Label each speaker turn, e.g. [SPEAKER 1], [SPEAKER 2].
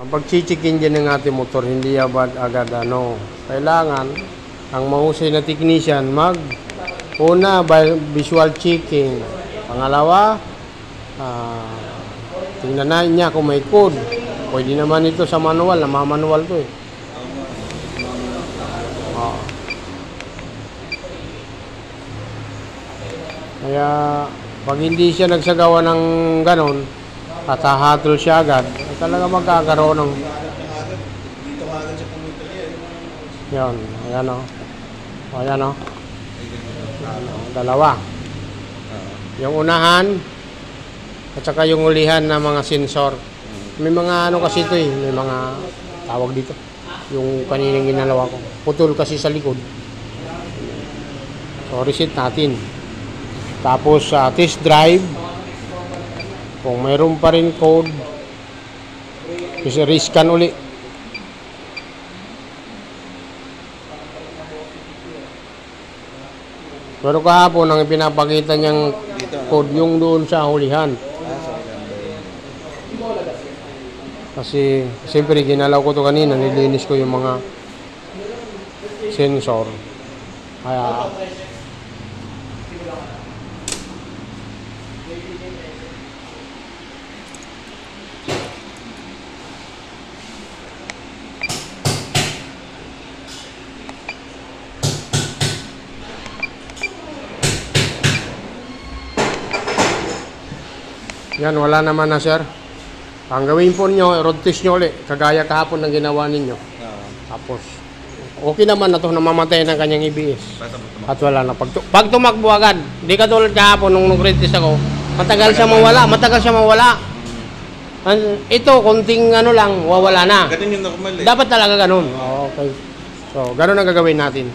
[SPEAKER 1] Ang pag-checkin din ng ating motor, hindi agad ano. Kailangan, ang mahusay na technician, una, visual checking. Pangalawa, tingnan na niya kung may code. Pwede naman ito sa manual, namamanual to eh. Kaya, pag hindi siya nagsagawa ng ganon, at hahatol siya agad, talaga magkakaroon ng...
[SPEAKER 2] Dito ka agad sa computer
[SPEAKER 1] Yan,
[SPEAKER 2] yan.
[SPEAKER 1] ayan o. Ayan o. Dalawa. Yung unahan, at saka yung ulihan na mga sensor. May mga ano kasi ito eh, may mga tawag dito. Yung kaninang ginalawa ko. Putol kasi sa likod. So, reset natin. Tapos, test drive. Kung mayroon pa rin code, kasi rescan uli. Pero kahapon, ang pinapakita niyang code yung doon sa hulihan. Kasi, siyempre, ginalaw ko to kanina, nilinis ko yung mga sensor. Kaya, yan, wala naman na sir. Ang gawin po nyo, road test nyo ulit. Kagaya kahapon ng ginawa ninyo. Tapos, okay naman na to, namamatay ng kanyang EBS. At wala na. Pag tumakbo agad, di ka tulad kahapon nung road test ako, matagal siya mawala. Ito, konting ano lang, wawala na.
[SPEAKER 2] Ganun yung normal eh.
[SPEAKER 1] Dapat talaga ganun. Okay. So, ganun ang gagawin natin.